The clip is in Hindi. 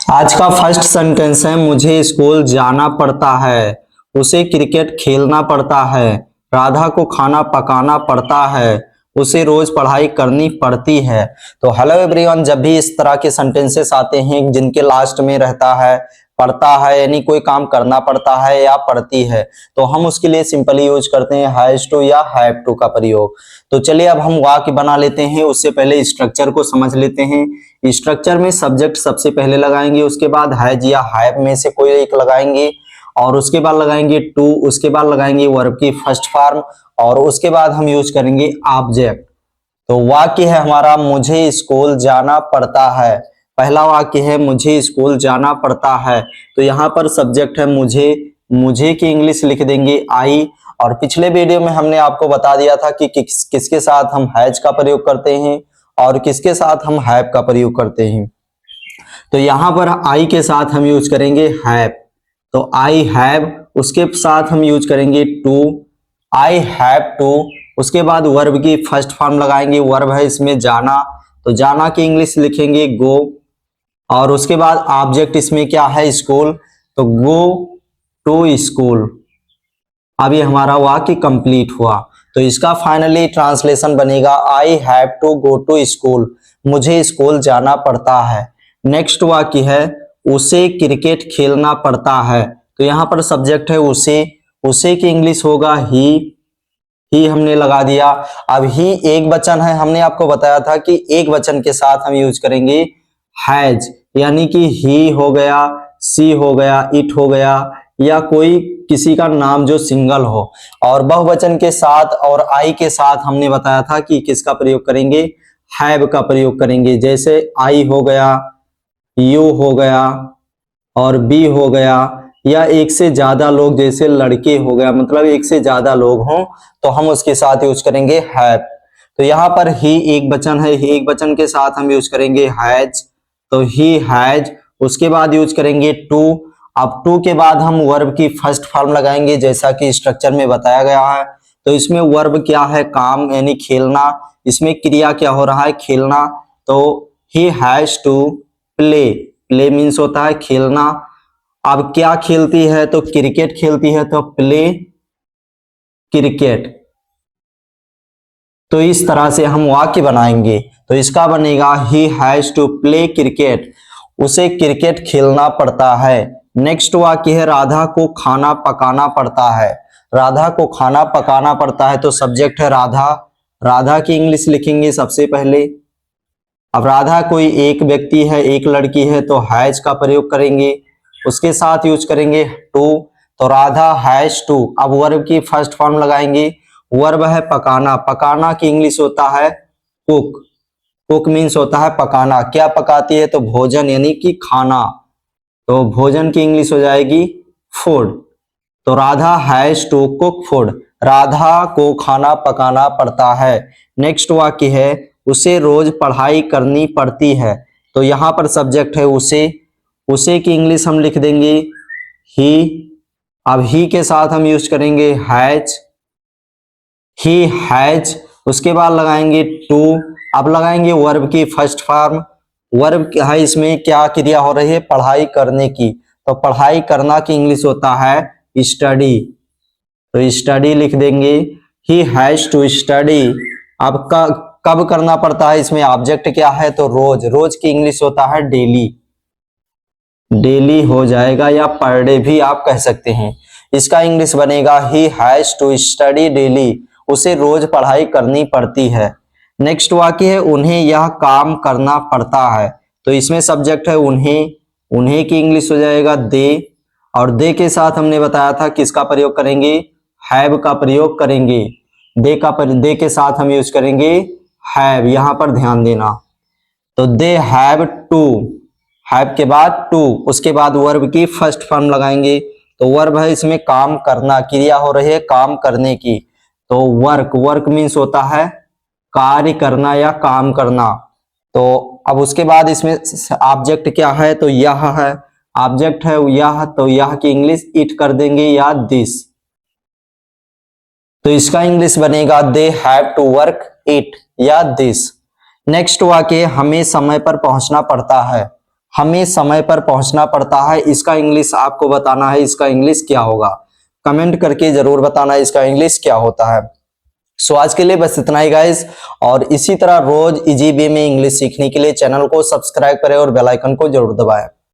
आज का फर्स्ट सेंटेंस है, मुझे स्कूल जाना पड़ता है, उसे क्रिकेट खेलना पड़ता है, राधा को खाना पकाना पड़ता है, उसे रोज पढ़ाई करनी पड़ती है। तो हेलो एवरीवन, जब भी इस तरह के सेंटेंसेस आते हैं जिनके लास्ट में रहता है पढ़ता है, यानी कोई काम करना पड़ता है या पड़ती है, तो हम उसके लिए सिंपली यूज करते हैं हैज टू या हैव टू का प्रयोग। तो चलिए अब हम वाक्य बना लेते हैं। उससे पहले स्ट्रक्चर को समझ लेते हैं। स्ट्रक्चर में सब्जेक्ट सबसे पहले लगाएंगे, उसके बाद हैज या हैव में से कोई एक लगाएंगे, और उसके बाद लगाएंगे टू, उसके बाद लगाएंगे वर्ब की फर्स्ट फॉर्म, और उसके बाद हम यूज करेंगे ऑब्जेक्ट। तो वाक्य है हमारा, मुझे स्कूल जाना पड़ता है। पहला वाक्य है मुझे स्कूल जाना पड़ता है, तो यहाँ पर सब्जेक्ट है मुझे। मुझे की इंग्लिश लिख देंगे आई। और पिछले वीडियो में हमने आपको बता दिया था कि किसके साथ हम हैज का प्रयोग करते हैं और किसके साथ हम हैव का प्रयोग करते हैं। तो यहाँ पर आई के साथ हम यूज करेंगे हैव, तो आई हैव। उसके साथ हम यूज करेंगे टू, आई हैव टू। उसके बाद वर्ब की फर्स्ट फॉर्म लगाएंगे, वर्ब है इसमें जाना, तो जाना की इंग्लिश लिखेंगे गो। और उसके बाद ऑब्जेक्ट इसमें क्या है, स्कूल, तो गो टू स्कूल। अब ये हमारा वाक्य कंप्लीट हुआ। तो इसका फाइनली ट्रांसलेशन बनेगा I have to go to school, मुझे स्कूल जाना पड़ता है। नेक्स्ट वाक्य है उसे क्रिकेट खेलना पड़ता है, तो यहाँ पर सब्जेक्ट है उसे, उसे की इंग्लिश होगा ही हमने लगा दिया। अब ही एक वचन है, हमने आपको बताया था कि एक वचन के साथ हम यूज करेंगे हैज, यानी कि ही हो गया, सी हो गया, इट हो गया, या कोई किसी का नाम जो सिंगल हो। और बहुवचन के साथ और आई के साथ हमने बताया था कि किसका प्रयोग करेंगे, हैव का प्रयोग करेंगे। जैसे आई हो गया, यू हो गया, और बी हो गया, या एक से ज्यादा लोग जैसे लड़के हो गया, मतलब एक से ज्यादा लोग हों तो हम उसके साथ यूज करेंगे हैव। तो यहाँ पर ही एक वचन है, ही एक वचन के साथ हम यूज करेंगे हैज, तो ही हैज। उसके बाद यूज करेंगे टू। अब टू के बाद हम वर्ब की फर्स्ट फॉर्म लगाएंगे जैसा कि स्ट्रक्चर में बताया गया है। तो इसमें वर्ब क्या है, काम यानी खेलना, इसमें क्रिया क्या हो रहा है, खेलना। तो he has to play, play means होता है खेलना। अब क्या खेलती है, तो क्रिकेट खेलती है, तो प्ले क्रिकेट। तो इस तरह से हम वाक्य बनाएंगे। तो इसका बनेगा he has to play cricket, उसे क्रिकेट खेलना पड़ता है। नेक्स्ट वाक्य है राधा को खाना पकाना पड़ता है, राधा को खाना पकाना पड़ता है, तो सब्जेक्ट है राधा, राधा की इंग्लिश लिखेंगे सबसे पहले। अब राधा कोई एक व्यक्ति है, एक लड़की है, तो हैज का प्रयोग करेंगे, उसके साथ यूज करेंगे टू, तो राधा हैज टू। अब वर्ब की फर्स्ट फॉर्म लगाएंगे, वर्ब है पकाना, पकाना की इंग्लिश होता है कुक, कुक मीन्स होता है पकाना। क्या पकाती है, तो भोजन यानी कि खाना, तो भोजन की इंग्लिश हो जाएगी फूड। तो Radha has to cook food, Radha को खाना पकाना पड़ता है। नेक्स्ट वाक्य है उसे रोज पढ़ाई करनी पड़ती है, तो यहाँ पर सब्जेक्ट है उसे, उसे की इंग्लिश हम लिख देंगे ही। अब ही के साथ हम यूज करेंगे हैज, ही हैज। उसके बाद लगाएंगे टू। अब लगाएंगे वर्ब की फर्स्ट फॉर्म, वर्ब है इसमें क्या क्रिया हो रही है, पढ़ाई करने की, तो पढ़ाई करना की इंग्लिश होता है स्टडी, तो स्टडी लिख देंगे, ही हैज टू स्टडी। अब कब करना पड़ता है, इसमें ऑब्जेक्ट क्या है, तो रोज, रोज की इंग्लिश होता है डेली, डेली हो जाएगा, या पर डे भी आप कह सकते हैं। इसका इंग्लिश बनेगा he has to study daily, उसे रोज पढ़ाई करनी पड़ती है। नेक्स्ट वाक्य है उन्हें यह काम करना पड़ता है, तो इसमें सब्जेक्ट है उन्हें, उन्हें की इंग्लिश हो जाएगा दे। और दे के साथ हमने बताया था किसका प्रयोग करेंगे, हैव का प्रयोग करेंगे। दे के साथ हम यूज करेंगे हैव, यहां पर ध्यान देना। तो दे हैव टू, हैव के बाद टू, उसके बाद वर्ब की फर्स्ट फॉर्म लगाएंगे, तो वर्ब है इसमें काम करना, क्रिया हो रही है काम करने की, तो वर्क, वर्क मीन्स होता है कार्य करना या काम करना। तो अब उसके बाद इसमें ऑब्जेक्ट क्या है, तो यह है, ऑब्जेक्ट है यह, तो यह की इंग्लिश इट कर देंगे या दिस, तो इसका इंग्लिश बनेगा they have to work it या दिस। नेक्स्ट वाक्य हमें समय पर पहुंचना पड़ता है, हमें समय पर पहुंचना पड़ता है, इसका इंग्लिश आपको बताना है, इसका इंग्लिश क्या होगा। कमेंट करके जरूर बताना इसका इंग्लिश क्या होता है। सो आज के लिए बस इतना ही गाइस, और इसी तरह रोज इजी वे में इंग्लिश सीखने के लिए चैनल को सब्सक्राइब करें और बेल आइकन को जरूर दबाएं।